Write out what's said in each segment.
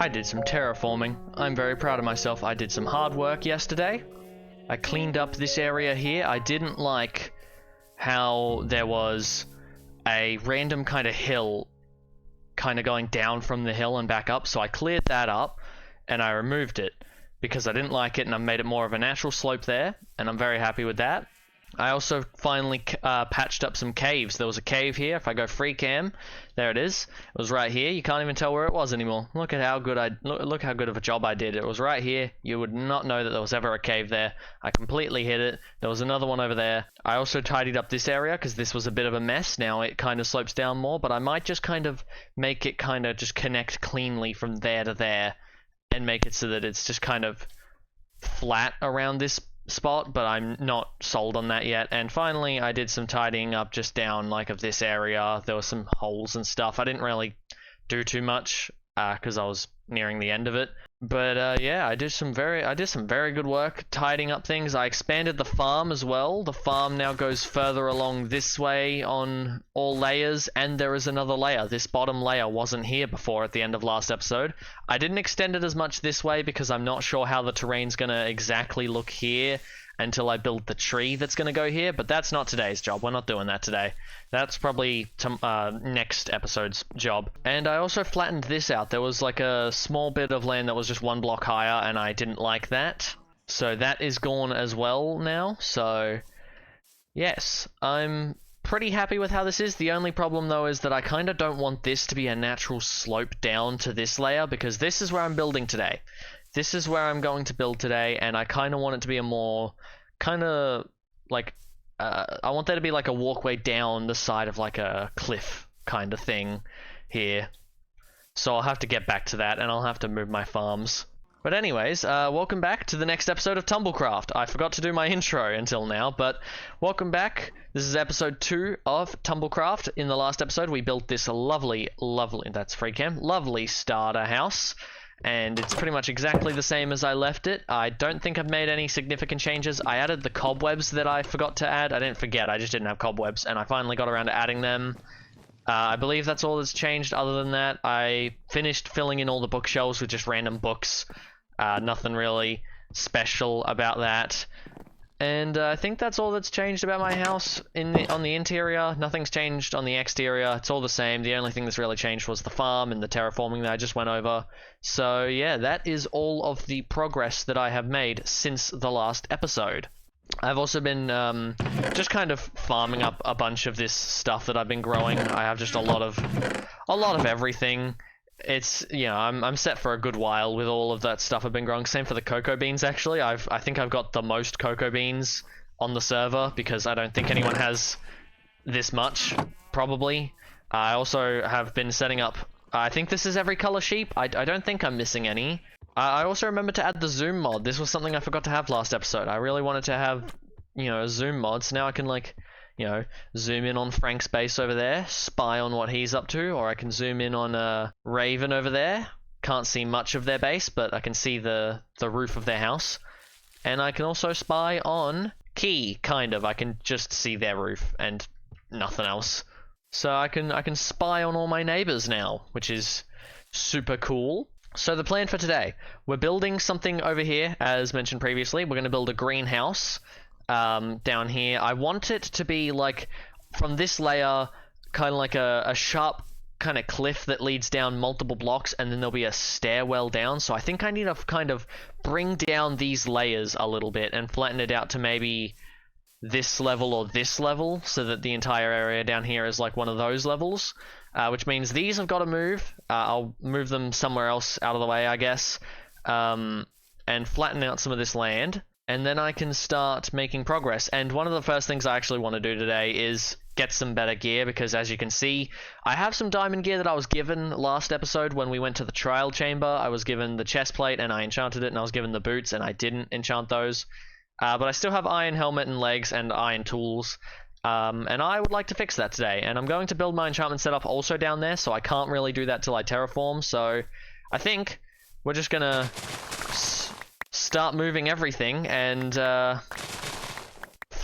I did some terraforming. I'm very proud of myself. I did some hard work yesterday. I cleaned up this area here. I didn't like how there was a random kind of hill kind of going down from the hill and back up, so I cleared that up and I removed it because I didn't like it, and I made it more of a natural slope there, and I'm very happy with that. I also finally patched up some caves. There was a cave here. If I go free cam, there it is. It was right here. You can't even tell where it was anymore. Look at how good look how good of a job I did. It was right here. You would not know that there was ever a cave there. I completely hid it. There was another one over there. I also tidied up this area because this was a bit of a mess. Now it kind of slopes down more, but I might just kind of make it kind of just connect cleanly from there to there and make it so that it's just kind of flat around this spot, but I'm not sold on that yet. And finally, I did some tidying up just down like of this area. There were some holes and stuff. I didn't really do too much because I was nearing the end of it. But yeah, I did some very good work tidying up things. I expanded the farm as well. The farm now goes further along this way on all layers, and there is another layer. This bottom layer wasn't here before at the end of last episode. I didn't extend it as much this way because I'm not sure how the terrain's gonna exactly look here until I build the tree that's gonna go here, but that's not today's job. We're not doing that today. That's probably next episode's job. And I also flattened this out. There was like a small bit of land that was just one block higher, and I didn't like that. So that is gone as well now. So yes, I'm pretty happy with how this is. The only problem though is that I kind of don't want this to be a natural slope down to this layer, because this is where I'm building today. This is where I'm going to build today, and I kind of want it to be a more kind of like I want there to be like a walkway down the side of like a cliff kind of thing here. So I'll have to get back to that, and I'll have to move my farms. But anyways, welcome back to the next episode of Tumblecraft. I forgot to do my intro until now, but welcome back. This is episode 2 of Tumblecraft. In the last episode, we built this lovely, that's free cam, lovely starter house. And it's pretty much exactly the same as I left it. I don't think I've made any significant changes. I added the cobwebs that I forgot to add. I didn't forget, I just didn't have cobwebs, and I finally got around to adding them. I believe that's all that's changed. Other than that, I finished filling in all the bookshelves with just random books. Nothing really special about that. And I think that's all that's changed about my house on the interior. Nothing's changed on the exterior. It's all the same. The only thing that's really changed was the farm and the terraforming that I just went over. So yeah, that is all of the progress that I have made since the last episode. I've also been just kind of farming up a bunch of this stuff that I've been growing. I have just a lot of everything. It's, you know, I'm set for a good while with all of that stuff I've been growing. Same for the cocoa beans, actually. I think I've got the most cocoa beans on the server because I don't think anyone has this much, probably. I also have been setting up, I think this is every color sheep. I don't think I'm missing any. I also remember to add the zoom mod. This was something I forgot to have last episode. I really wanted to have, you know, a zoom mod, so now I can, like, you know, zoom in on Frank's base over there, spy on what he's up to, or I can zoom in on Raven over there. Can't see much of their base, but I can see the roof of their house. And I can also spy on Key, kind of. I can just see their roof and nothing else. So I can spy on all my neighbors now, which is super cool. So the plan for today, we're building something over here, as mentioned previously. We're going to build a greenhouse. Down here. I want it to be like from this layer, kind of like a sharp kind of cliff that leads down multiple blocks, and then there'll be a stairwell down. So I think I need to kind of bring down these layers a little bit and flatten it out to maybe this level or this level, so that the entire area down here is like one of those levels, which means these have got to move. I'll move them somewhere else out of the way, I guess, and flatten out some of this land. And then I can start making progress. And one of the first things I actually want to do today is get some better gear, because as you can see, I have some diamond gear that I was given last episode when we went to the trial chamber. I was given the chest plate and I enchanted it, and I was given the boots and I didn't enchant those. But I still have iron helmet and legs and iron tools. And I would like to fix that today. And I'm going to build my enchantment setup also down there, so I can't really do that till I terraform. So I think we're just gonna start moving everything and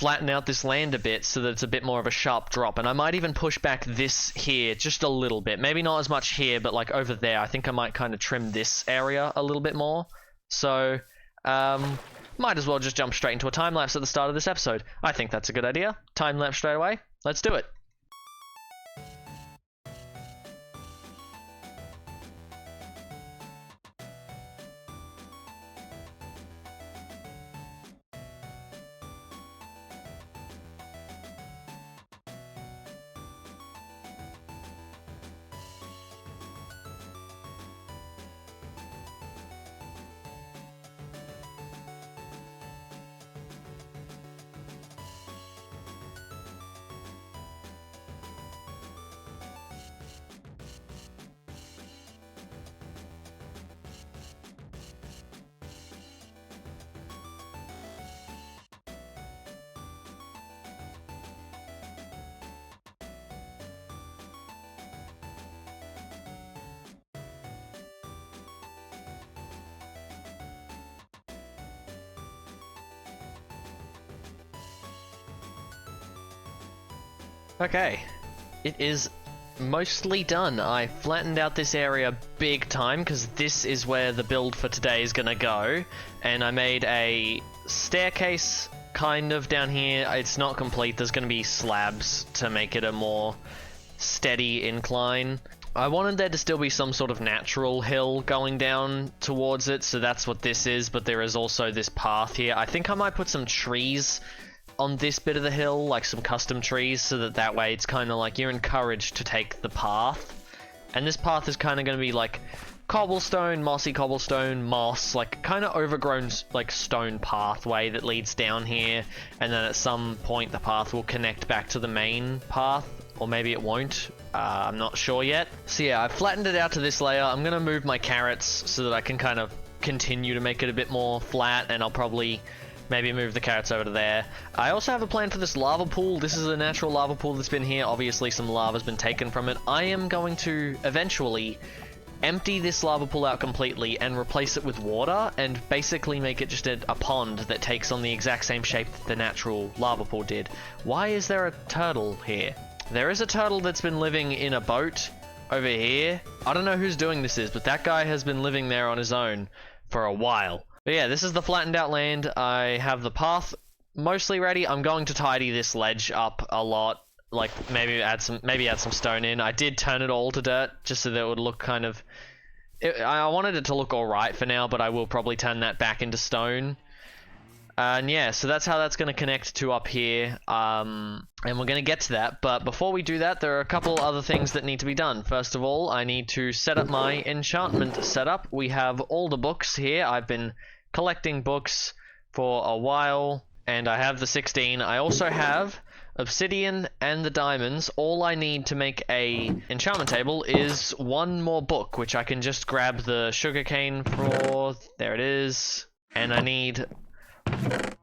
flatten out this land a bit so that it's a bit more of a sharp drop. And I might even push back this here just a little bit. Maybe not as much here, but like over there. I think I might kind of trim this area a little bit more. So, might as well just jump straight into a time lapse at the start of this episode. I think that's a good idea. Time lapse straight away. Let's do it. Okay, it is mostly done. I flattened out this area big time because this is where the build for today is gonna go, and I made a staircase kind of down here. It's not complete. There's gonna be slabs to make it a more steady incline. I wanted there to still be some sort of natural hill going down towards it, so that's what this is, but there is also this path here. I think I might put some trees on this bit of the hill, like some custom trees, so that way it's kind of like you're encouraged to take the path. And this path is kind of going to be like cobblestone, mossy cobblestone, moss, like kind of overgrown like stone pathway that leads down here, and then at some point the path will connect back to the main path, or maybe it won't. I'm not sure yet. So yeah, I've flattened it out to this layer. I'm going to move my carrots so that I can kind of continue to make it a bit more flat, and I'll probably maybe move the carrots over to there. I also have a plan for this lava pool. This is a natural lava pool that's been here. Obviously some lava's been taken from it. I am going to eventually empty this lava pool out completely and replace it with water, and basically make it just a pond that takes on the exact same shape that the natural lava pool did. Why is there a turtle here? There is a turtle that's been living in a boat over here. I don't know whose doing this is, but that guy has been living there on his own for a while. But yeah, this is the flattened out land. I have the path mostly ready. I'm going to tidy this ledge up a lot. Like maybe add some stone in. I did turn it all to dirt just so that it would look kind of... I wanted it to look alright for now, but I will probably turn that back into stone. And yeah, so that's how that's going to connect to up here. And we're going to get to that. But before we do that, there are a couple other things that need to be done. First of all, I need to set up my enchantment setup. We have all the books here. I've been collecting books for a while, and I have the 16. I also have obsidian and the diamonds. All I need to make a enchantment table is one more book, which I can just grab the sugarcane for. There it is. And I need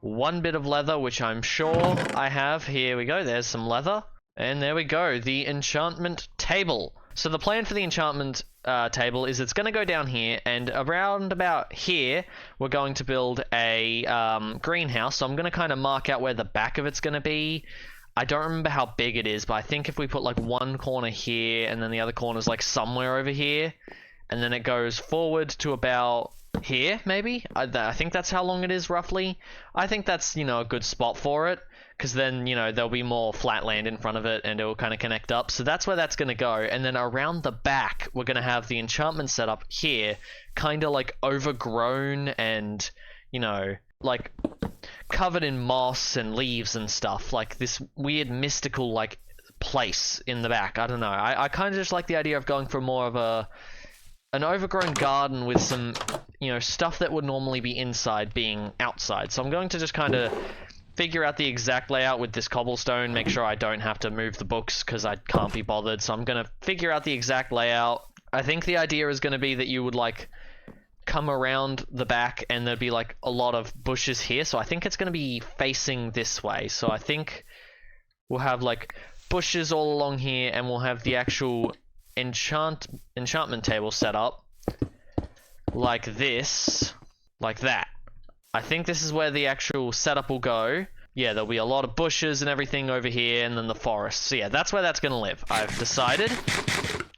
one bit of leather, which I'm sure I have. Here we go. There's some leather. And there we go. The enchantment table. So the plan for the enchantment table is it's going to go down here, and around about here we're going to build a greenhouse. So I'm going to kind of mark out where the back of it's going to be. I don't remember how big it is, but I think if we put like one corner here and then the other corner's like somewhere over here, and then it goes forward to about here, maybe? I think that's how long it is roughly. I think that's, you know, a good spot for it, because then, you know, there'll be more flat land in front of it and it will kind of connect up. So that's where that's going to go. And then around the back, we're going to have the enchantment set up here, kind of like overgrown and, you know, like covered in moss and leaves and stuff. Like this weird mystical like place in the back. I don't know. I kind of just like the idea of going for more of an overgrown garden with some, you know, stuff that would normally be inside being outside. So I'm going to just kind of figure out the exact layout with this cobblestone, make sure I don't have to move the books because I can't be bothered. So I'm going to figure out the exact layout. I think the idea is going to be that you would like come around the back and there'd be like a lot of bushes here. So I think it's going to be facing this way. So I think we'll have like bushes all along here, and we'll have the actual enchantment table set up like this, like that. I think this is where the actual setup will go. yeah, there'll be a lot of bushes and everything over here, and then the forest. So yeah, that's where that's gonna live. I've decided,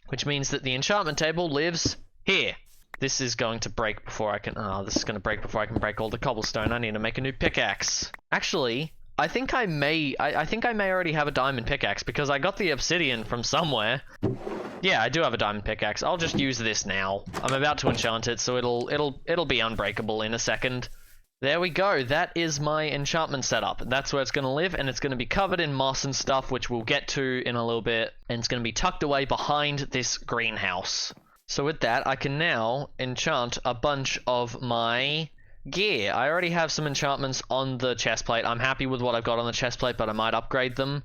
which means that the enchantment table lives here. This is going to break before I can... Oh, this is going to break before I can break all the cobblestone. I need to make a new pickaxe. Actually, I think I may... I think I may already have a diamond pickaxe because I got the obsidian from somewhere. Yeah, I do have a diamond pickaxe. I'll just use this now. I'm about to enchant it, so it'll be unbreakable in a second. There we go. That is my enchantment setup. That's where it's going to live, and it's going to be covered in moss and stuff, which we'll get to in a little bit. And it's going to be tucked away behind this greenhouse. So with that, I can now enchant a bunch of my gear. I already have some enchantments on the chestplate. I'm happy with what I've got on the chestplate, but I might upgrade them.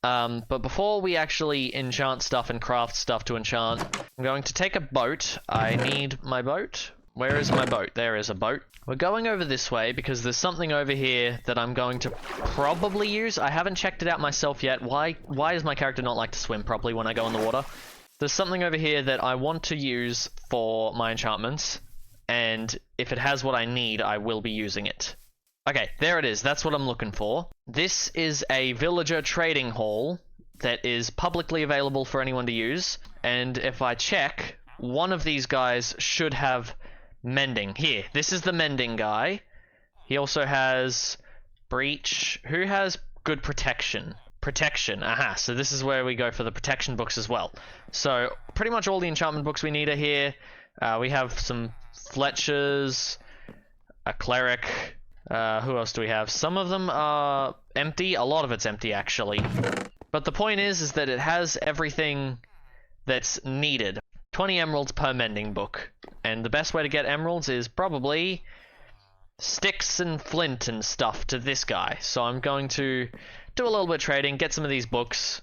But before we actually enchant stuff and craft stuff to enchant, I'm going to take a boat. I need my boat. Where is my boat? There is a boat. We're going over this way because there's something over here that I'm going to probably use. I haven't checked it out myself yet. Why does my character not like to swim properly when I go in the water? There's something over here that I want to use for my enchantments, and if it has what I need, I will be using it. Okay, there it is. That's what I'm looking for. This is a villager trading hall that is publicly available for anyone to use, and if I check, one of these guys should have mending. Here, this is the mending guy. He also has breach. Who has good protection? Protection, aha, so this is where we go for the protection books as well. So, pretty much all the enchantment books we need are here. We have some Fletchers, a cleric, who else do we have? Some of them are empty, a lot of it's empty actually. But the point is that it has everything that's needed. 20 emeralds per mending book. And the best way to get emeralds is probably sticks and flint and stuff to this guy. So I'm going to do a little bit of trading, get some of these books,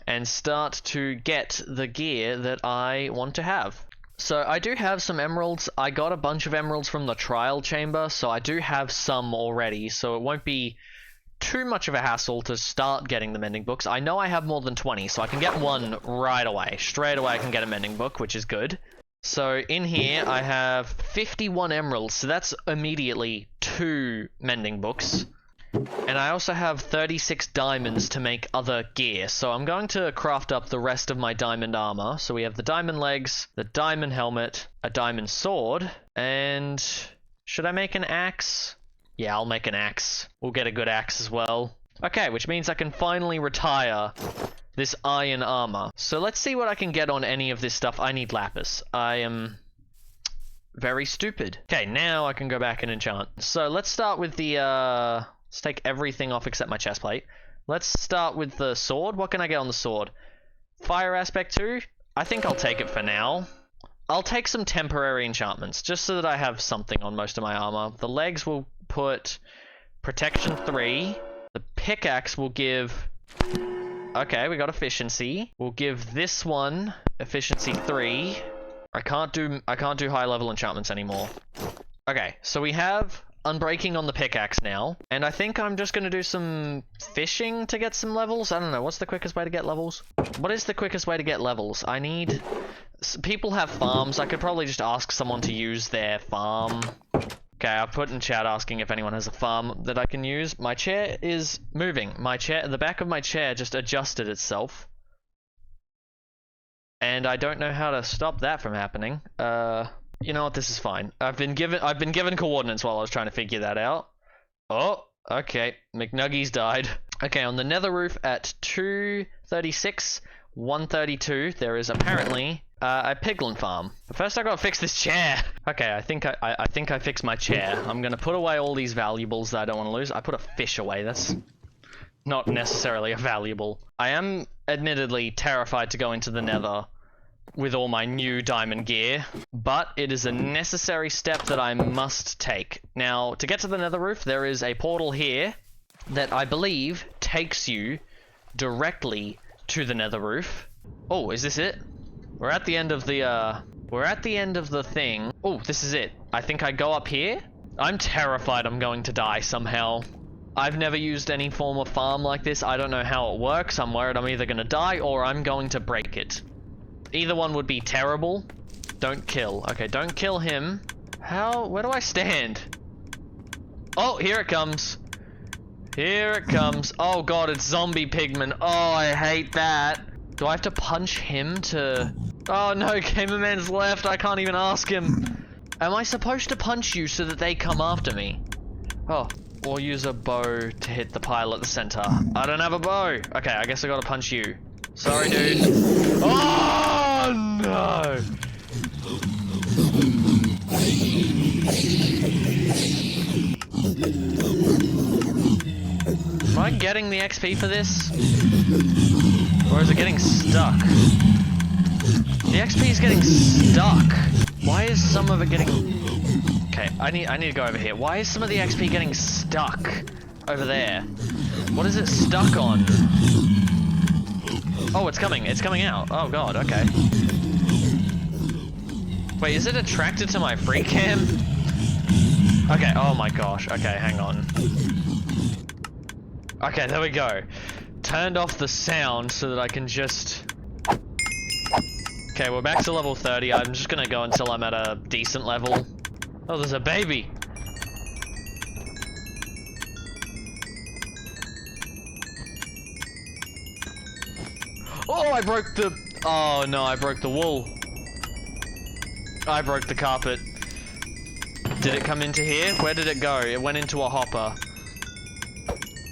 and start to get the gear that I want to have. So I do have some emeralds. I got a bunch of emeralds from the trial chamber, so I do have some already, so it won't be too much of a hassle to start getting the mending books. I know I have more than 20, so I can get one right away. Straight away I can get a mending book, which is good. So in here I have 51 emeralds, so that's immediately 2 mending books. And I also have 36 diamonds to make other gear, so I'm going to craft up the rest of my diamond armor. So we have the diamond legs, the diamond helmet, a diamond sword, and should I make an axe? Yeah, I'll make an axe. We'll get a good axe as well. Okay, which means I can finally retire this iron armor. So let's see what I can get on any of this stuff. I need lapis. I am very stupid. Okay, now I can go back and enchant. So let's start with the, let's take everything off except my chestplate. Let's start with the sword. What can I get on the sword? Fire aspect 2? I think I'll take it for now. I'll take some temporary enchantments, just so that I have something on most of my armor. The legs will put protection 3. The pickaxe will give... Okay, we got efficiency. We'll give this one efficiency 3. I can't do high level enchantments anymore. Okay, so we have unbreaking on the pickaxe now, and I think I'm just gonna do some fishing to get some levels. I don't know, what's the quickest way to get levels? What is the quickest way to get levels? I need... People have farms. I could probably just ask someone to use their farm. Okay, I've put in chat asking if anyone has a farm that I can use. My chair is moving. The back of my chair just adjusted itself. And I don't know how to stop that from happening. You know what, this is fine. I've been given coordinates while I was trying to figure that out. Oh, okay. McNuggies died. Okay, on the nether roof at 236, 132, there is apparently a piglin farm. But first I gotta fix this chair. Okay, I think I fixed my chair. I'm gonna put away all these valuables that I don't want to lose. I put a fish away. That's not necessarily a valuable. I am admittedly terrified to go into the nether with all my new diamond gear, but it is a necessary step that I must take. Now, to get to the nether roof, there is a portal here that I believe takes you directly to the nether roof. Oh, is this it? We're at the end of the thing. Oh, this is it. I think I go up here. I'm terrified I'm going to die somehow. I've never used any form of farm like this. I don't know how it works. I'm worried I'm either going to die or I'm going to break it. Either one would be terrible. Don't kill. Okay, don't kill him. Where do I stand? Oh, here it comes. Here it comes. Oh god, it's zombie pigman. Oh, I hate that. Do I have to punch him to... Oh no, Gamerman's left. I can't even ask him. Am I supposed to punch you so that they come after me? Oh, or use a bow to hit the pile at the center. I don't have a bow. Okay, I guess I gotta punch you. Sorry, dude. Oh no! Am I getting the XP for this? Or is it getting stuck? The XP is getting stuck. Why is some of it getting... Okay, I need to go over here. Why is some of the XP getting stuck over there? What is it stuck on? Oh, it's coming. It's coming out. Oh god, okay. Wait, is it attracted to my free cam? Okay, oh my gosh. Okay, hang on. Okay, there we go. Turned off the sound so that I can just... Okay, we're back to level 30. I'm just gonna go until I'm at a decent level. Oh, there's a baby! Oh, I broke the... Oh no, I broke the wool. I broke the carpet. Did it come into here? Where did it go? It went into a hopper.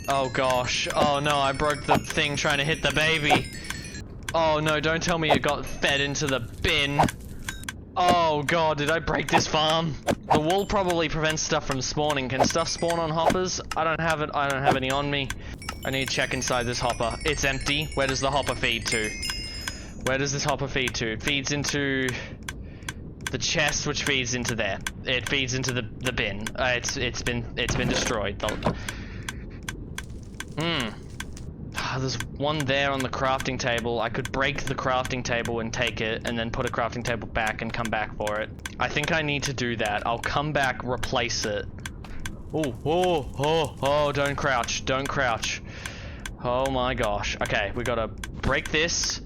Oh gosh. Oh no, I broke the thing trying to hit the baby. Oh no, don't tell me it got fed into the bin. Oh god, did I break this farm? The wool probably prevents stuff from spawning. Can stuff spawn on hoppers? I don't have it. I don't have any on me. I need to check inside this hopper. It's empty. Where does the hopper feed to? Where does this hopper feed to? It feeds into the chest, which feeds into there. It feeds into the bin. It's been destroyed. There's one there on the crafting table. I could break the crafting table and take it, and then put a crafting table back and come back for it. I think I need to do that. I'll come back, replace it. Oh, don't crouch, don't crouch. Oh my gosh. Okay, we gotta break this,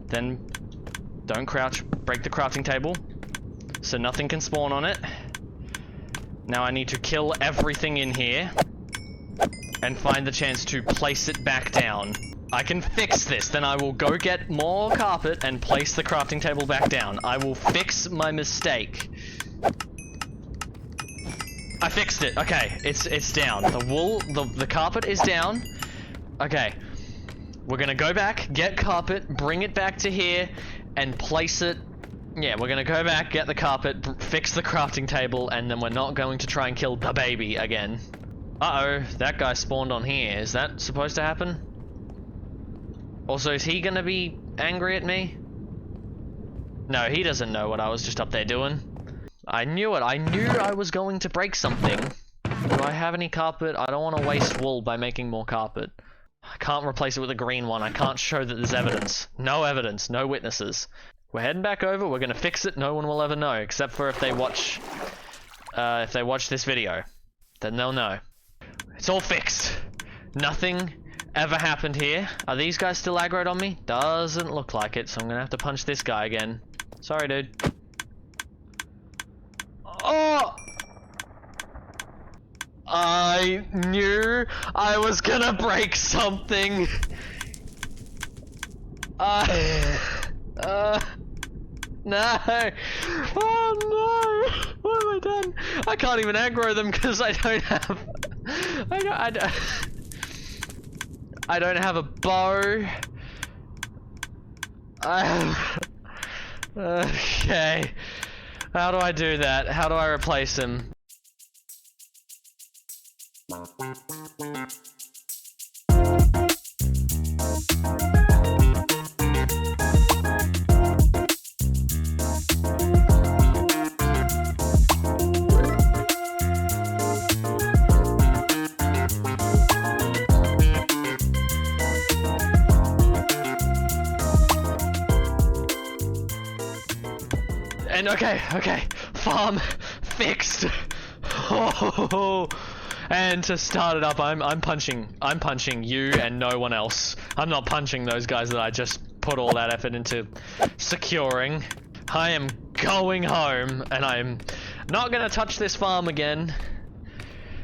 then don't crouch, break the crafting table, so nothing can spawn on it. Now I need to kill everything in here, and find the chance to place it back down. I can fix this, then I will go get more carpet and place the crafting table back down. I will fix my mistake. I fixed it. Okay, it's down. The wool, the carpet is down. Okay. We're gonna go back, get carpet, bring it back to here, and place it. Yeah, we're gonna go back, get the carpet, fix the crafting table, and then we're not going to try and kill the baby again. Uh-oh, that guy spawned on here. Is that supposed to happen? Also, is he gonna be angry at me? No, he doesn't know what I was just up there doing. I knew it. I knew I was going to break something. Do I have any carpet? I don't want to waste wool by making more carpet. I can't replace it with a green one. I can't show that there's evidence. No evidence. No witnesses. We're heading back over. We're gonna fix it. No one will ever know, except for if they watch this video. Then they'll know. It's all fixed. Nothing ever happened here. Are these guys still aggroed on me? Doesn't look like it, so I'm gonna have to punch this guy again. Sorry, dude. Oh! I knew I was gonna break something. No! Oh no! What have I done? I can't even aggro them because I don't have... I don't have a bow. Okay. How do I do that? How do I replace him? And okay, farm fixed. Oh, and to start it up, I'm punching you and no one else. I'm not punching those guys that I just put all that effort into securing. I am going home, and I'm not gonna touch this farm again.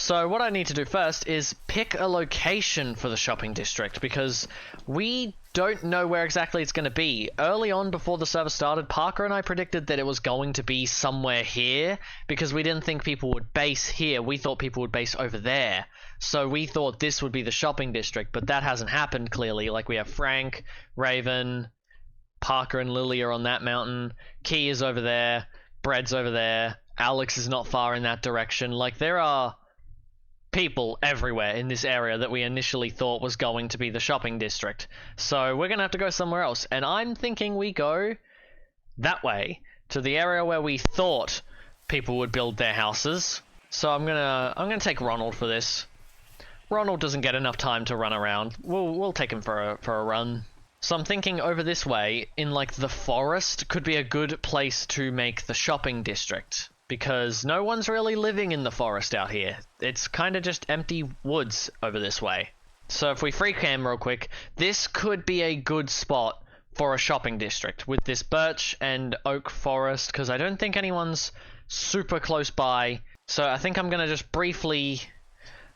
So what I need to do first is pick a location for the shopping district, because we don't know where exactly it's going to be. Early on, before the server started, Parker and I predicted that it was going to be somewhere here, because we didn't think people would base here. We thought people would base over there. So we thought this would be the shopping district, but that hasn't happened clearly. Like, we have Frank, Raven, Parker and Lily are on that mountain, Key is over there, Bread's over there, Alex is not far in that direction. Like, there are people everywhere in this area that we initially thought was going to be the shopping district. So we're gonna have to go somewhere else, and I'm thinking we go that way to the area where we thought people would build their houses. So I'm gonna take Ronald for this. Ronald doesn't get enough time to run around. We'll take him for a run. So I'm thinking over this way, in like the forest, could be a good place to make the shopping district, because no one's really living in the forest out here. It's kind of just empty woods over this way. So if we free cam real quick, this could be a good spot for a shopping district with this birch and oak forest, because I don't think anyone's super close by. So I think I'm going to just briefly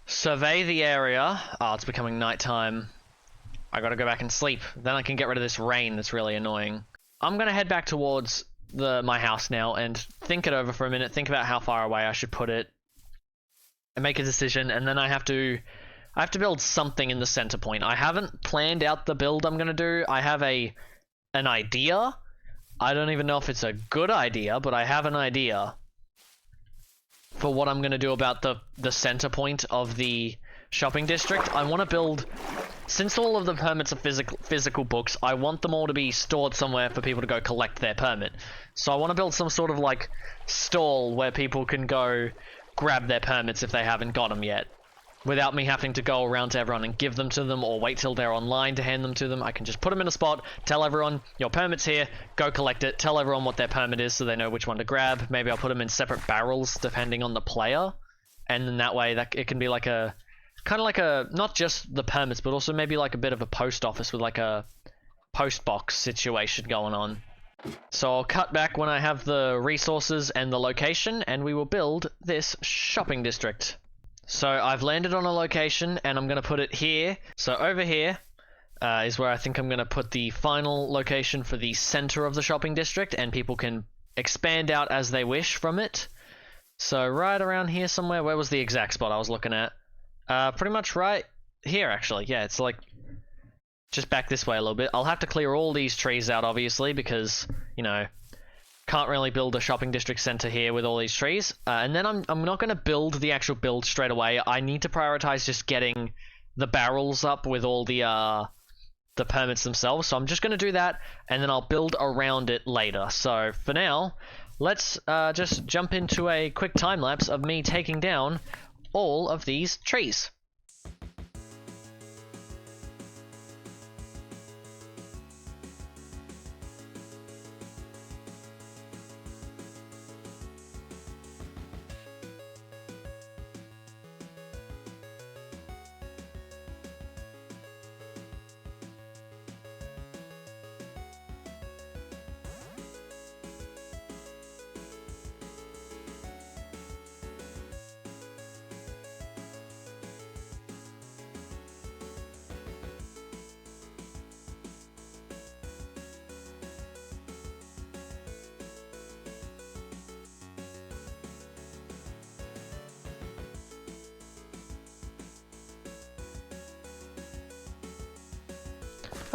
survey the area. Oh, it's becoming nighttime. I gotta go back and sleep. Then I can get rid of this rain that's really annoying. I'm going to head back towards my house now and think it over for a minute, think about how far away I should put it, and make a decision. And then I have to build something in the center point. I haven't planned out the build I'm gonna do. I have an idea. I don't even know if it's a good idea, but I have an idea for what I'm gonna do about the center point of the shopping district. I want to build, since all of the permits are physical books, I want them all to be stored somewhere for people to go collect their permit. So I want to build some sort of like stall where people can go grab their permits if they haven't got them yet, without me having to go around to everyone and give them to them or wait till they're online to hand them to them. I can just put them in a spot, tell everyone, your permit's here, go collect it, tell everyone what their permit is so they know which one to grab. Maybe I'll put them in separate barrels depending on the player, and then that way it can be like a kind of like a, not just the permits, but also maybe like a bit of a post office with like a post box situation going on. So I'll cut back when I have the resources and the location, and we will build this shopping district. So I've landed on a location, and I'm going to put it here. So over here is where I think I'm going to put the final location for the center of the shopping district, and people can expand out as they wish from it. So right around here somewhere. Where was the exact spot I was looking at? Pretty much right here, actually. Yeah, it's like just back this way a little bit. I'll have to clear all these trees out, obviously, because, you know, can't really build a shopping district center here with all these trees. And then I'm not going to build the actual build straight away. I need to prioritize just getting the barrels up with all the permits themselves. So I'm just going to do that, and then I'll build around it later. So for now, let's just jump into a quick time lapse of me taking down all of these trees.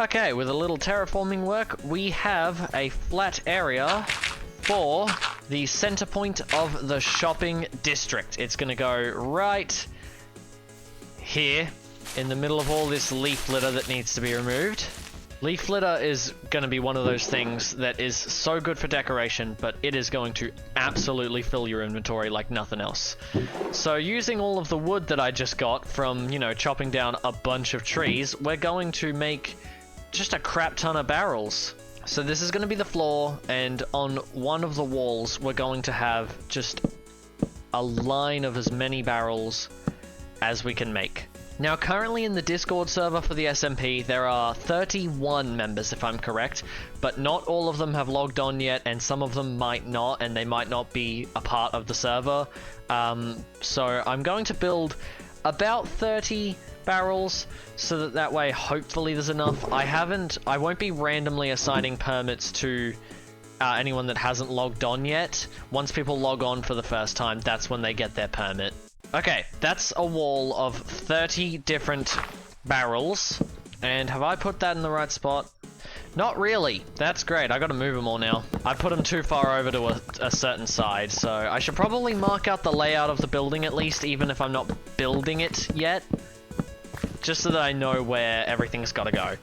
Okay, with a little terraforming work, we have a flat area for the center point of the shopping district. It's going to go right here in the middle of all this leaf litter that needs to be removed. Leaf litter is going to be one of those things that is so good for decoration, but it is going to absolutely fill your inventory like nothing else. So using all of the wood that I just got from, you know, chopping down a bunch of trees, we're going to make just a crap ton of barrels. So this is going to be the floor, and on one of the walls we're going to have just a line of as many barrels as we can make. Now, currently in the Discord server for the SMP, there are 31 members, if I'm correct, but not all of them have logged on yet, and some of them might not, and they might not be a part of the server. So I'm going to build about 30 barrels, so that way, hopefully there's enough. I won't be randomly assigning permits to anyone that hasn't logged on yet. Once people log on for the first time, that's when they get their permit. Okay, that's a wall of 30 different barrels. And have I put that in the right spot? Not really. That's great. I gotta move them all now. I put them too far over to a certain side, so I should probably mark out the layout of the building at least, even if I'm not building it yet. Just so that I know where everything's gotta go.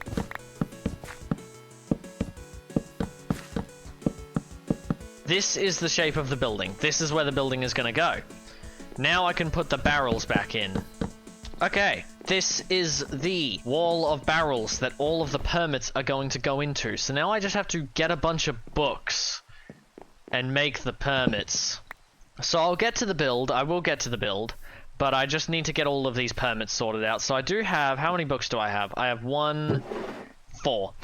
This is the shape of the building. This is where the building is gonna go. Now I can put the barrels back in. Okay, this is the wall of barrels that all of the permits are going to go into. So now I just have to get a bunch of books and make the permits. So I'll get to the build, I will get to the build, but I just need to get all of these permits sorted out. So I do have, how many books do I have? I have 4.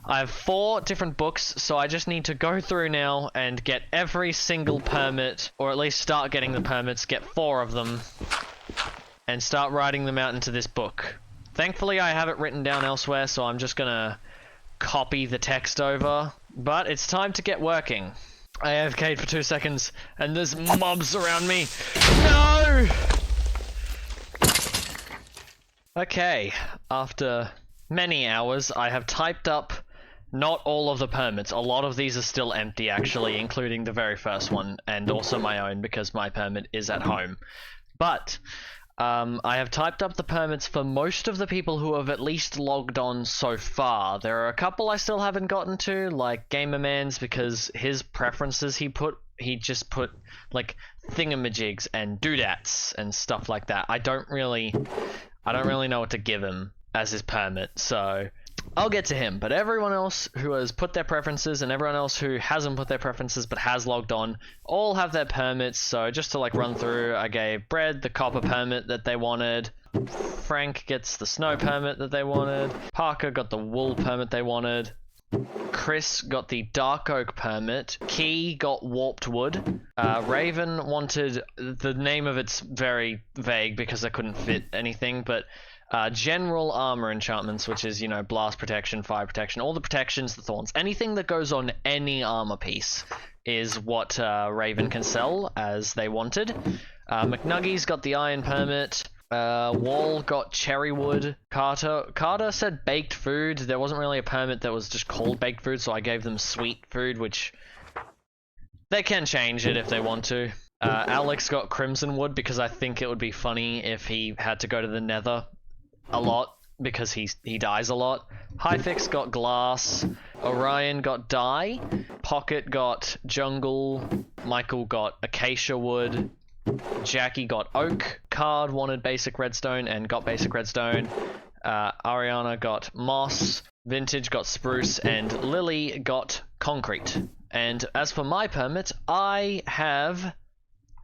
I have 4 different books, so I just need to go through now and get every single permit, or at least start getting the permits, get 4 of them, and start writing them out into this book. Thankfully, I have it written down elsewhere, so I'm just gonna copy the text over, but it's time to get working. I AFK'd for 2 seconds, and there's mobs around me. No! Okay, after many hours, I have typed up not all of the permits. A lot of these are still empty, actually, including the very first one, and also my own, because my permit is at home. But I have typed up the permits for most of the people who have at least logged on so far. There are a couple I still haven't gotten to, like Gamerman's, because his preferences he just put like thingamajigs and doodats and stuff like that. I don't really know what to give him as his permit, so I'll get to him. But everyone else who has put their preferences and everyone else who hasn't put their preferences but has logged on all have their permits. So just to like run through, I gave Bread the copper permit that they wanted, Frank gets the snow permit that they wanted, Parker got the wool permit they wanted, Chris got the dark oak permit, Key got warped wood, Raven wanted, the name of it's very vague because I couldn't fit anything, but general armor enchantments, which is, you know, blast protection, fire protection, all the protections, the thorns, anything that goes on any armor piece is what Raven can sell as they wanted. McNuggy's got the iron permit, Wall got cherry wood, Carter said baked food. There wasn't really a permit that was just called baked food, so I gave them sweet food, which they can change it if they want to. Alex got crimson wood because I think it would be funny if he had to go to the nether a lot because he dies a lot. Hyfix got glass, Orion got dye, Pocket got jungle, Michael got acacia wood, Jackie got oak, Card wanted basic redstone and got basic redstone, Ariana got moss, Vintage got spruce, and Lily got concrete. And as for my permit, I have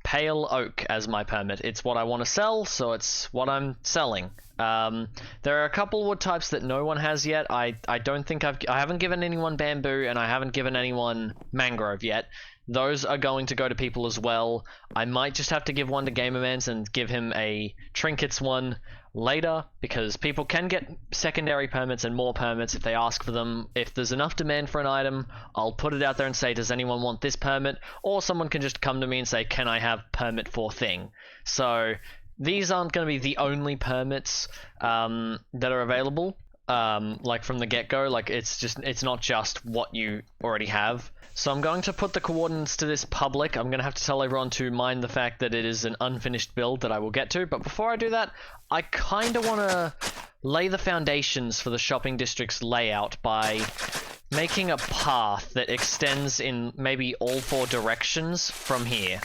pale oak as my permit. It's what I want to sell, so it's what I'm selling. There are a couple wood types that no one has yet. I don't think I haven't given anyone bamboo, and I haven't given anyone mangrove yet. Those are going to go to people as well. I might just have to give one to Gamerman's and give him a trinkets one later, because people can get secondary permits and more permits if they ask for them. If there's enough demand for an item, I'll put it out there and say, does anyone want this permit? Or someone can just come to me and say, can I have permit for thing? So these aren't going to be the only permits that are available, like from the get-go. Like it's not just what you already have. So I'm going to put the coordinates to this public. I'm going to have to tell everyone to mind the fact that it is an unfinished build that I will get to. But before I do that, I kind of want to lay the foundations for the shopping district's layout by making a path that extends in maybe all 4 directions from here.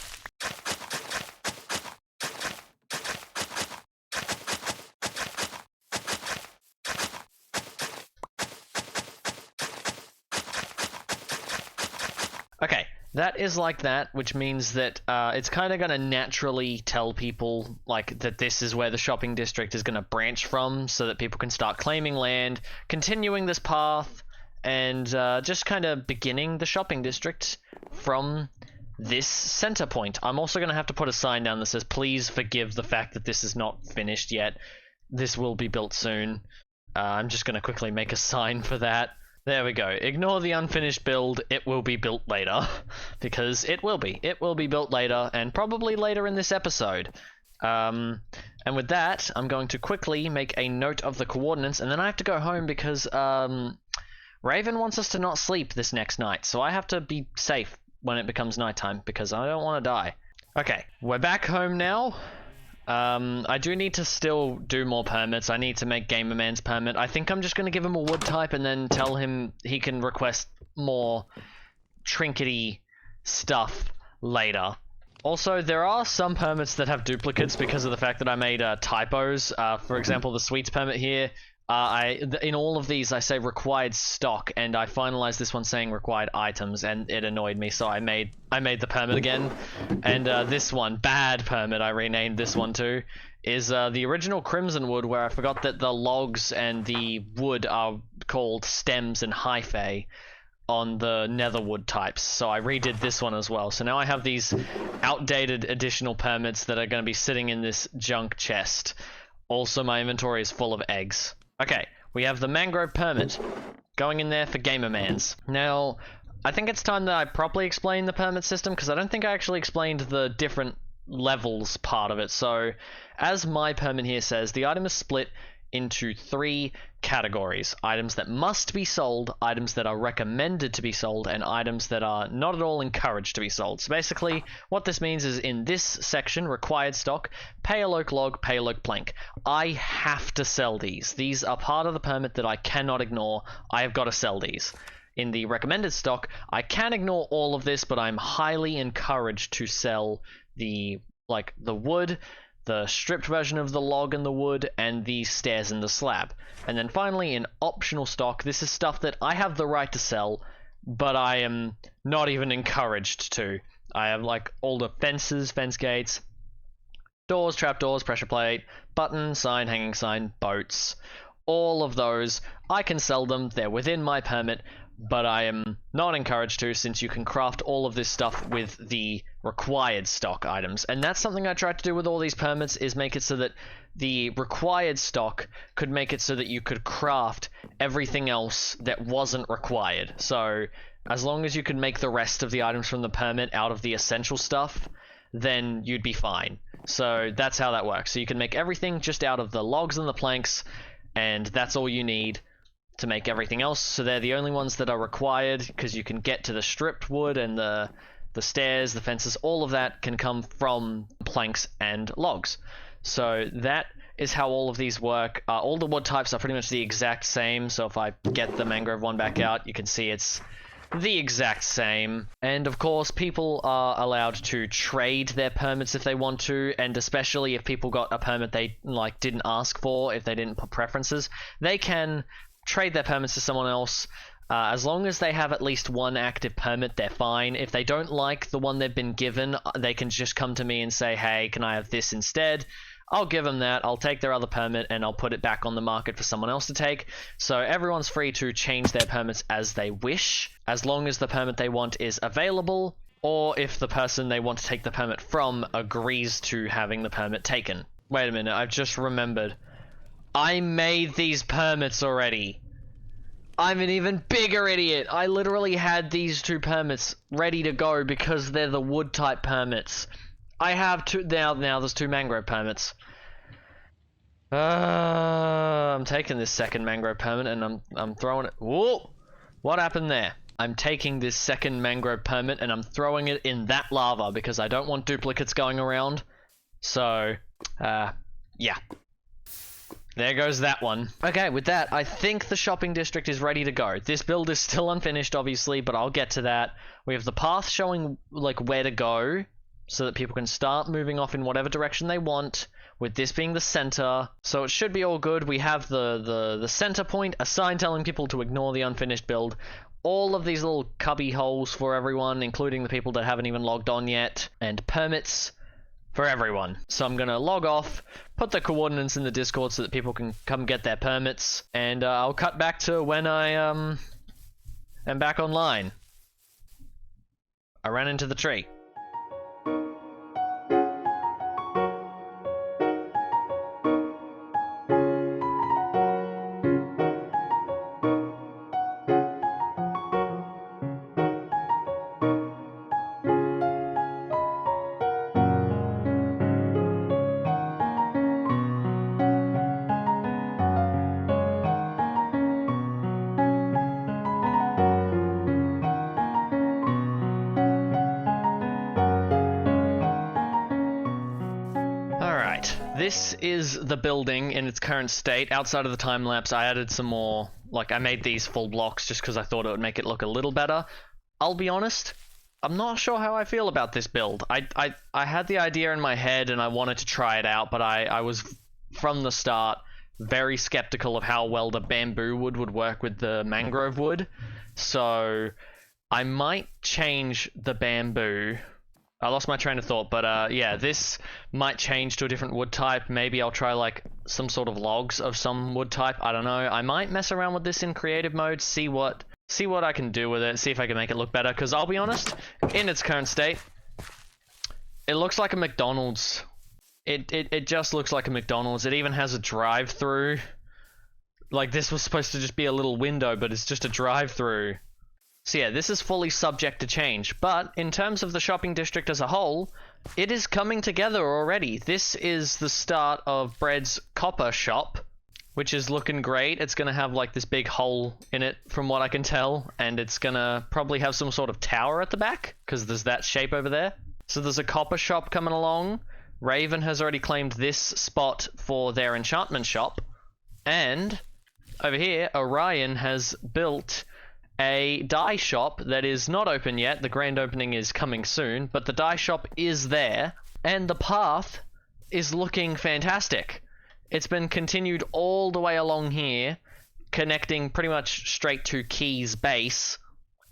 Okay, that is like that, which means that it's kind of going to naturally tell people like that this is where the shopping district is going to branch from, so that people can start claiming land, continuing this path, and just kind of beginning the shopping district from this center point. I'm also going to have to put a sign down that says, please forgive the fact that this is not finished yet. This will be built soon. I'm just going to quickly make a sign for that. There we go. Ignore the unfinished build. It will be built later. Because it will be. It will be built later, and probably later in this episode. And with that, I'm going to quickly make a note of the coordinates, and then I have to go home because Raven wants us to not sleep this next night, so I have to be safe when it becomes nighttime, because I don't want to die. Okay, we're back home now. I do need to still do more permits. I need to make Gamerman's permit. I think I'm just going to give him a wood type and then tell him he can request more trinkety stuff later. Also, there are some permits that have duplicates because of the fact that I made typos. For example, the sweets permit here. In all of these, I say required stock, and I finalized this one saying required items, and it annoyed me, so I made the permit again. And this one, bad permit, I renamed this one too, is the original Crimson Wood, where I forgot that the logs and the wood are called stems and hyphae on the netherwood types, so I redid this one as well. So now I have these outdated additional permits that are going to be sitting in this junk chest. Also, my inventory is full of eggs. Okay, we have the mangrove permit going in there for Gamermans. Now, I think it's time that I properly explain the permit system, because I don't think I actually explained the different levels part of it. So, as my permit here says, the item is split into 3 categories: items that must be sold, items that are recommended to be sold, and items that are not at all encouraged to be sold. So basically, what this means is in this section, required stock, pale oak log, pale oak plank. I have to sell these. These are part of the permit that I cannot ignore. I have got to sell these. In the recommended stock, I can ignore all of this, but I'm highly encouraged to sell the wood, the stripped version of the log and the wood, and the stairs and the slab. And then finally, in optional stock, this is stuff that I have the right to sell, but I am not even encouraged to. I have like all the fences, fence gates, doors, trapdoors, pressure plate, button, sign, hanging sign, boats. All of those, I can sell them, they're within my permit, but I am not encouraged to, since you can craft all of this stuff with the required stock items. And that's something I tried to do with all these permits, is make it so that the required stock could make it so that you could craft everything else that wasn't required. So as long as you could make the rest of the items from the permit out of the essential stuff, then you'd be fine. So that's how that works. So you can make everything just out of the logs and the planks, and that's all you need to make everything else. So they're the only ones that are required, because you can get to the stripped wood and the stairs, the fences, all of that can come from planks and logs. So that is how all of these work. All the wood types are pretty much the exact same, so if I get the mangrove one back out, you can see it's the exact same. And of course, people are allowed to trade their permits if they want to, and especially if people got a permit they didn't ask for, if they didn't put preferences, they can trade their permits to someone else. As long as they have at least one active permit, they're fine. If they don't like the one they've been given, they can just come to me and say, hey, can I have this instead? I'll give them that, I'll take their other permit, and I'll put it back on the market for someone else to take. So everyone's free to change their permits as they wish, as long as the permit they want is available, or if the person they want to take the permit from agrees to having the permit taken. Wait a minute, I've just remembered. I made these permits already. I'm an even bigger idiot. I literally had these 2 permits ready to go because they're the wood type permits. I have 2 now there's 2 mangrove permits. I'm taking this second mangrove permit and I'm throwing it. Whoa! What happened there? I'm taking this second mangrove permit and I'm throwing it in that lava because I don't want duplicates going around. So, yeah. There goes that one. Okay, with that, I think the shopping district is ready to go. This build is still unfinished, obviously, but I'll get to that. We have the path showing, where to go, so that people can start moving off in whatever direction they want, with this being the center. So it should be all good. We have the center point, a sign telling people to ignore the unfinished build. all of these little cubby holes for everyone, including the people that haven't even logged on yet, and permits for everyone. So I'm going to log off, put the coordinates in the Discord so that people can come get their permits, and I'll cut back to when I am back online. I ran into the tree. This is the building in its current state. Outside of the time lapse, I added some more, like I made these full blocks just because I thought it would make it look a little better. I'll be honest, I'm not sure how I feel about this build. I had the idea in my head and I wanted to try it out, but I was, from the start, very skeptical of how well the bamboo wood would work with the mangrove wood. So I might change the bamboo. I lost my train of thought, but yeah, this might change to a different wood type. Maybe I'll try like some sort of logs of some wood type. I don't know. I might mess around with this in creative mode, see what I can do with it, see if I can make it look better. Because I'll be honest, in its current state, it looks like a McDonald's. It just looks like a McDonald's. It even has a drive-through. Like this was supposed to just be a little window, but it's just a drive-through. So yeah, this is fully subject to change, but in terms of the shopping district as a whole, it is coming together already. This is the start of Bread's copper shop, which is looking great. It's going to have like this big hole in it from what I can tell, and it's going to probably have some sort of tower at the back, because there's that shape over there. So there's a copper shop coming along. Raven has already claimed this spot for their enchantment shop, and over here, Orion has built a dye shop that is not open yet. The grand opening is coming soon, but the dye shop is there, and the path is looking fantastic. It's been continued all the way along here, connecting pretty much straight to Key's base,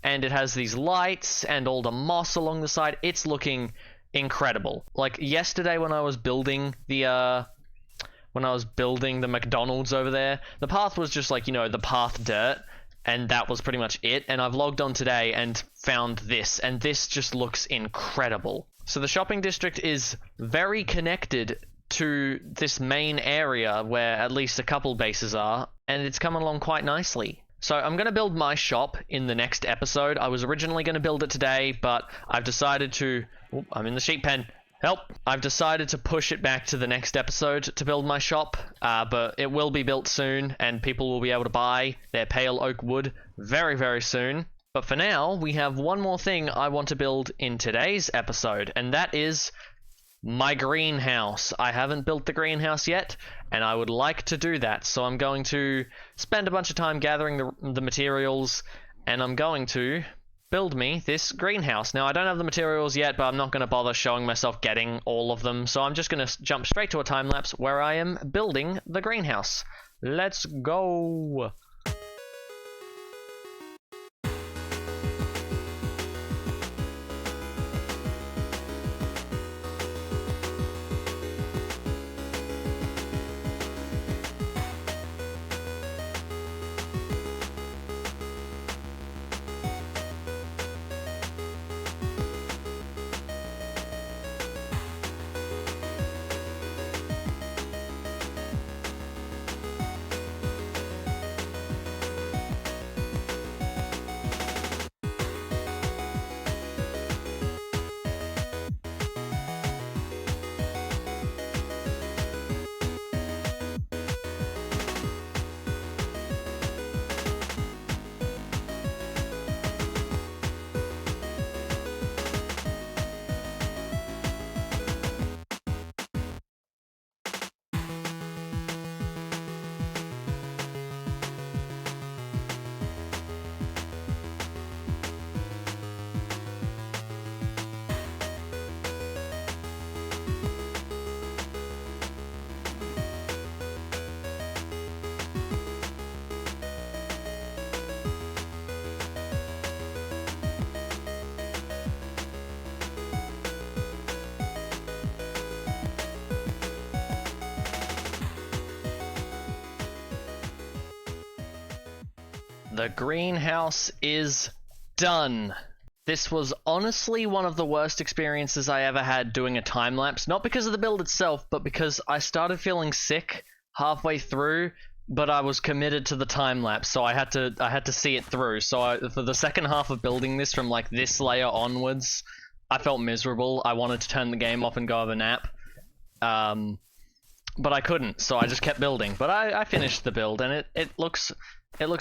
and it has these lights and all the moss along the side. It's looking incredible. Like yesterday when I was building the McDonald's over there, the path was just like, you know, the path dirt, and that was pretty much it. And I've logged on today and found this, and this just looks incredible. So the shopping district is very connected to this main area where at least a couple bases are, and it's coming along quite nicely. So I'm going to build my shop in the next episode. I was originally going to build it today, but I've decided to... Oh, I'm in the sheep pen. Help! I've decided to push it back to the next episode to build my shop, but it will be built soon, and people will be able to buy their pale oak wood very, very soon. But for now, we have one more thing I want to build in today's episode, and that is my greenhouse. I haven't built the greenhouse yet, and I would like to do that, so I'm going to spend a bunch of time gathering the materials, and I'm going to build me this greenhouse. Now, I don't have the materials yet, but I'm not going to bother showing myself getting all of them, so I'm just going to jump straight to a time lapse where I am building the greenhouse. Let's go! The greenhouse is done. This was honestly one of the worst experiences I ever had doing a time lapse, not because of the build itself, but because I started feeling sick halfway through, but I was committed to the time lapse, so I had to see it through. So for the second half of building this, from like this layer onwards, I felt miserable. I wanted to turn the game off and go have a nap. But I couldn't, so I just kept building. But I finished the build, and it looks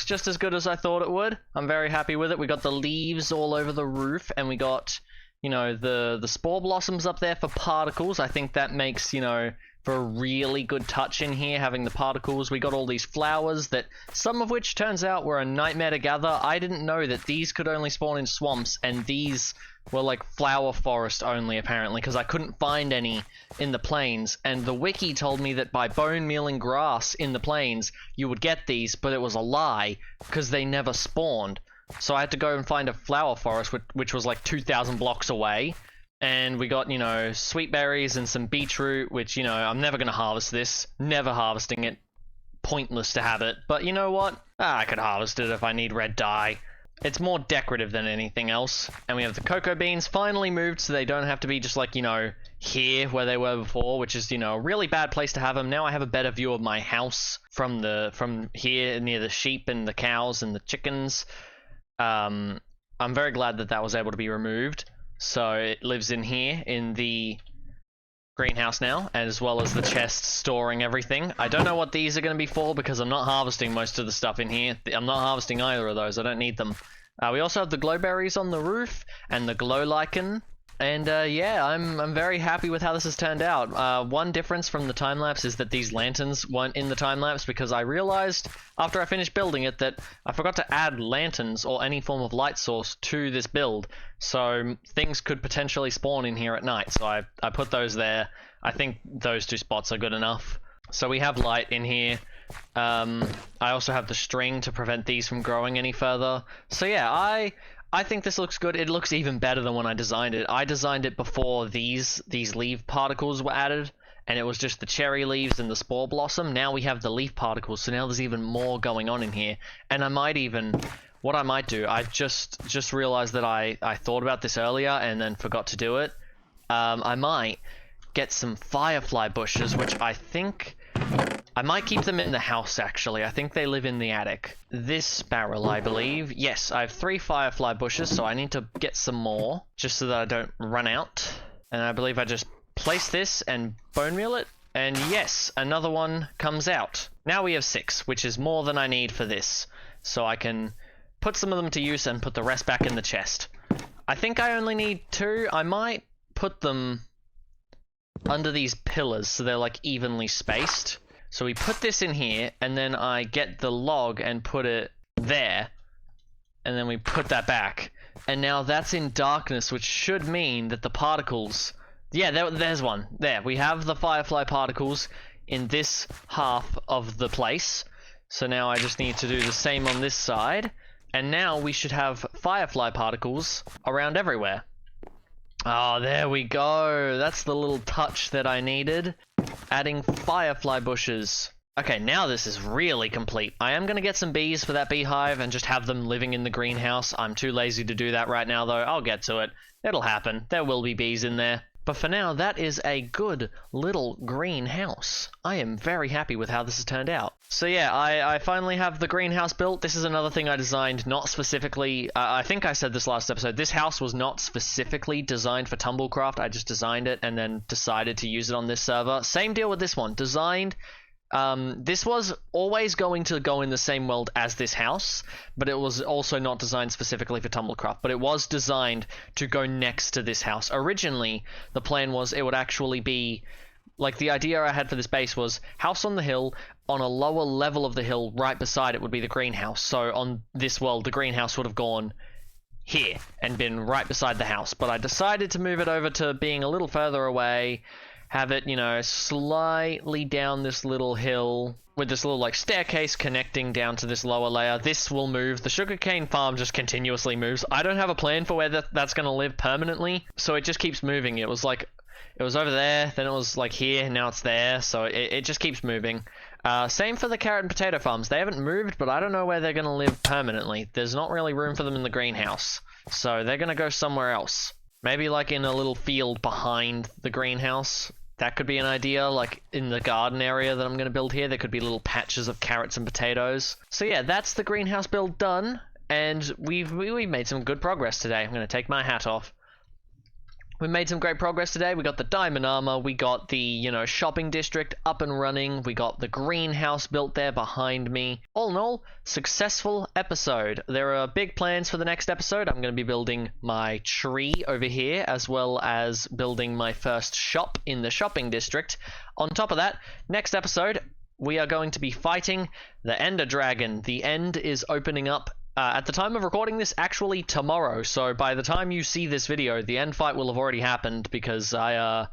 just as good as I thought it would. I'm very happy with it. We got the leaves all over the roof, and we got, you know, the spore blossoms up there for particles. I think that makes, you know, for a really good touch in here, having the particles. We got all these flowers that, some of which turns out were a nightmare to gather. I didn't know that these could only spawn in swamps, and these were like flower forest only, apparently, because I couldn't find any in the plains. And the wiki told me that by bone mealing grass in the plains, you would get these, but it was a lie, because they never spawned. So I had to go and find a flower forest, which was like 2,000 blocks away. And we got, you know, sweet berries and some beetroot, which, you know, I'm never going to harvest this. Never harvesting it. Pointless to have it. But you know what? I could harvest it if I need red dye. It's more decorative than anything else. And we have the cocoa beans finally moved, so they don't have to be just like, you know, here where they were before, which is, you know, a really bad place to have them. Now I have a better view of my house from here near the sheep and the cows and the chickens. I'm very glad that that was able to be removed. So it lives in here in the greenhouse now, as well as the chest storing everything. I don't know what these are going to be for, because I'm not harvesting most of the stuff in here. I'm not harvesting either of those. I don't need them. We also have the glowberries on the roof and the glow lichen. And yeah, I'm very happy with how this has turned out. One difference from the time-lapse is that these lanterns weren't in the time-lapse, because I realized after I finished building it that I forgot to add lanterns or any form of light source to this build. So things could potentially spawn in here at night. So I put those there. I think those two spots are good enough. So we have light in here. I also have the string to prevent these from growing any further. So yeah, I think this looks good. It looks even better than when I designed it. I designed it before these leaf particles were added, and it was just the cherry leaves and the spore blossom. Now we have the leaf particles, so now there's even more going on in here. And I might even, what I might do, I've just realized that I thought about this earlier and then forgot to do it. I might get some firefly bushes, which I think I might keep them in the house, actually. I think they live in the attic. This barrel, I believe. Yes, I have 3 firefly bushes, so I need to get some more, just so that I don't run out. And I believe I just place this and bone meal it. And yes, another one comes out. Now we have 6, which is more than I need for this. So I can put some of them to use and put the rest back in the chest. I think I only need 2. I might put them under these pillars so they're like evenly spaced. So we put this in here, and then I get the log and put it there, and then we put that back. And now that's in darkness, which should mean that the particles... Yeah, there's one. There, we have the firefly particles in this half of the place. So now I just need to do the same on this side. And now we should have firefly particles around everywhere. Oh, there we go. That's the little touch that I needed. Adding firefly bushes. Okay, now this is really complete. I am going to get some bees for that beehive and just have them living in the greenhouse. I'm too lazy to do that right now, though. I'll get to it. It'll happen. There will be bees in there. But for now, that is a good little greenhouse. I am very happy with how this has turned out. So yeah, I finally have the greenhouse built. This is another thing I designed, not specifically... I think I said this last episode. This house was not specifically designed for Tumblecraft. I just designed it and then decided to use it on this server. Same deal with this one. Designed... this was always going to go in the same world as this house, but it was also not designed specifically for Tumblecraft, but it was designed to go next to this house. Originally, the plan was it would actually be, like, the idea I had for this base was house on the hill, on a lower level of the hill, right beside it would be the greenhouse. So on this world, the greenhouse would have gone here and been right beside the house, but I decided to move it over to being a little further away, have it, you know, slightly down this little hill with this little, like, staircase connecting down to this lower layer. This will move. The sugarcane farm just continuously moves. I don't have a plan for where that's going to live permanently, so it just keeps moving. It was like, it was over there, then it was like here, now it's there, so it just keeps moving. Same for the carrot and potato farms. They haven't moved, but I don't know where they're going to live permanently. There's not really room for them in the greenhouse. So they're going to go somewhere else. Maybe like in a little field behind the greenhouse. That could be an idea, like in the garden area that I'm going to build here. There could be little patches of carrots and potatoes. So yeah, that's the greenhouse build done. And we've made some good progress today. I'm going to take my hat off. We made some great progress today. We got the diamond armor. We got the, shopping district up and running. We got the greenhouse built there behind me. All in all, successful episode. There are big plans for the next episode. I'm going to be building my tree over here, as well as building my first shop in the shopping district. On top of that, next episode, we are going to be fighting the Ender Dragon. The end is opening up at the time of recording this, actually tomorrow. So by the time you see this video, the end fight will have already happened, because I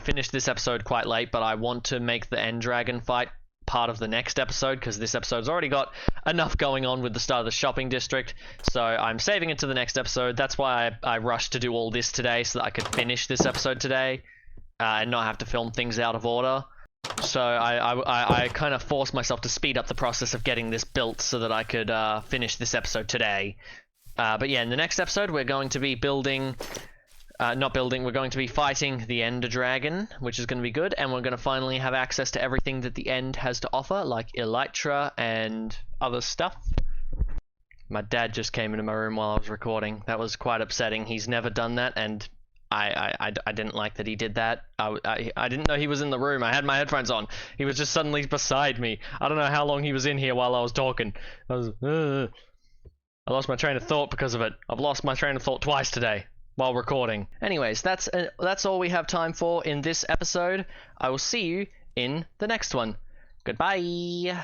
finished this episode quite late, but I want to make the End Dragon fight part of the next episode, because this episode's already got enough going on with the start of the shopping district. So I'm saving it to the next episode. That's why I rushed to do all this today, so that I could finish this episode today and not have to film things out of order. So I kind of forced myself to speed up the process of getting this built so that I could finish this episode today. But yeah, in the next episode, we're going to be we're going to be fighting the Ender Dragon, which is going to be good, and we're going to finally have access to everything that the End has to offer, like Elytra and other stuff. My dad just came into my room while I was recording. That was quite upsetting. He's never done that, and I didn't like that he did that. I didn't know he was in the room. I had my headphones on. He was just suddenly beside me. I don't know how long he was in here while I was talking. I lost my train of thought because of it. I've lost my train of thought twice today while recording. Anyways, that's all we have time for in this episode. I will see you in the next one. Goodbye.